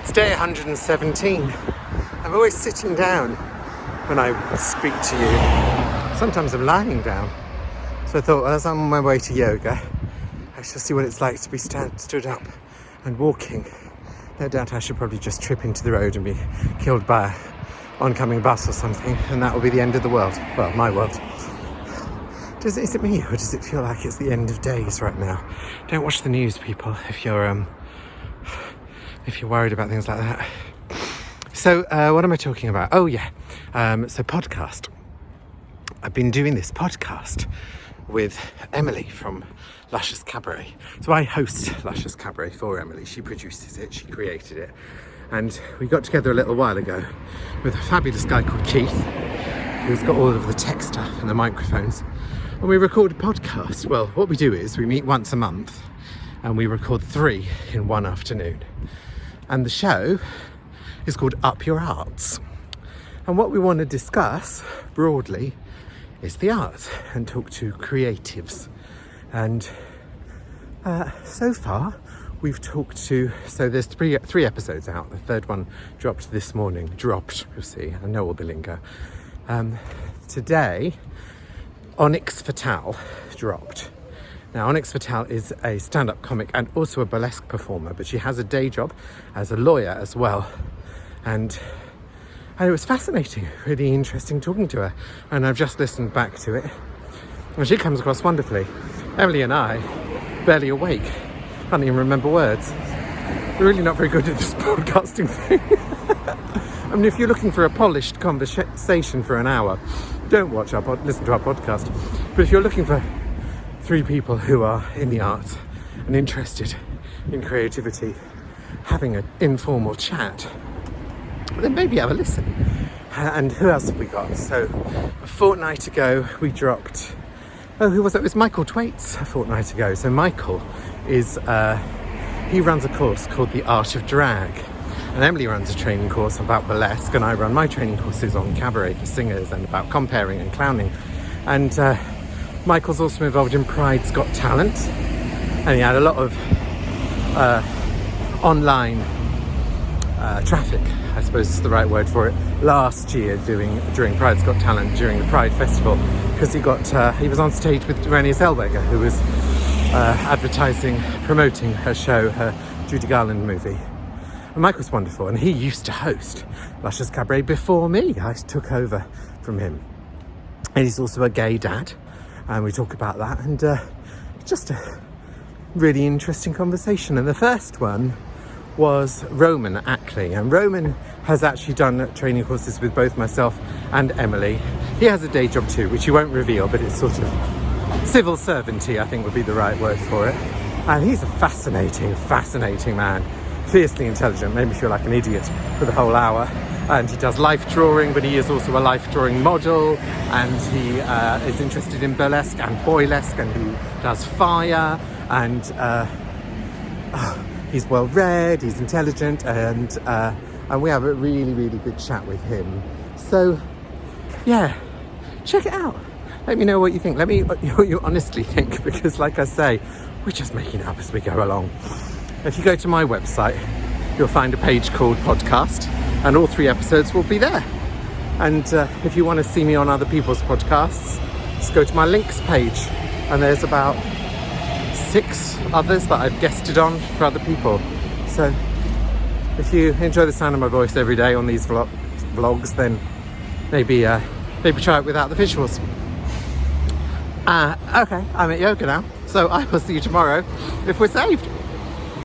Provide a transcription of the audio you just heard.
It's day 117. I'm always sitting down when I speak to you. Sometimes I'm lying down. So I thought, as I'm on my way to yoga, I shall see what it's like to be stood up and walking. No doubt I should probably just trip into the road and be killed by an oncoming bus or something, and that will be the end of the world. Well, my world. Is it me, or does it feel like it's the end of days right now? Don't watch the news, people, if you're worried about things like that. So, what am I talking about? Oh, yeah. So podcast. I've been doing this podcast with Emily from Luscious Cabaret. So I host Luscious Cabaret for Emily. She produces it, she created it. And we got together a little while ago with a fabulous guy called Keith, who's got all of the tech stuff and the microphones. And we record a podcast. Well, what we do is we meet once a month and we record 3 in one afternoon. And the show is called Up Yer Arts. And what we want to discuss broadly is the arts and talk to creatives. And so far we've talked to, so there's three episodes out. The third one dropped this morning. You'll see, I know all the lingo. Today, Onyx Fatal dropped. Now, Onyx Fatal is a stand-up comic and also a burlesque performer, but she has a day job as a lawyer as well. And it was fascinating, really interesting talking to her. And I've just listened back to it. And she comes across wonderfully. Emily and I, barely awake, can't even remember words. We're really not very good at this podcasting thing. I mean, if you're looking for a polished conversation for an hour, don't listen to our podcast. But if you're looking for 3 people who are in the arts and interested in creativity, having an informal chat, then maybe have a listen. And who else have we got? So a fortnight ago we dropped, who was it? It was Michael Twaits a fortnight ago. So Michael is, he runs a course called The Art of Drag. And Emily runs a training course about burlesque, and I run my training courses on cabaret for singers and about comparing and clowning. And Michael's also involved in Pride's Got Talent, and he had a lot of online traffic, I suppose is the right word for it, last year during Pride's Got Talent, during the Pride Festival, because he was on stage with Renée Zellweger, who was promoting her show, her Judy Garland movie. And Michael's wonderful, and he used to host Luscious Cabaret before me. I took over from him. And he's also a gay dad, and we talk about that, and just a really interesting conversation. And the first one was Roman Ackley, and Roman has actually done training courses with both myself and Emily. He has a day job too, which he won't reveal, but it's sort of civil servanty, I think would be the right word for it. And he's a fascinating man. Fiercely intelligent, made me feel like an idiot for the whole hour. And he does life drawing, but he is also a life drawing model, and he is interested in burlesque and boylesque, and he does fire, and he's well read, he's intelligent, and we have a really good chat with him. So yeah, check it out. Let me know what you think. Let me know what you honestly think, because like I say, we're just making it up as we go along. If you go to my website, you'll find a page called Podcast, and all 3 episodes will be there. And if you want to see me on other people's podcasts, just go to my links page, and there's about 6 others that I've guested on for other people. So if you enjoy the sound of my voice every day on these vlogs, then maybe try it without the visuals. Okay, I'm at yoga now, so I will see you tomorrow if we're saved.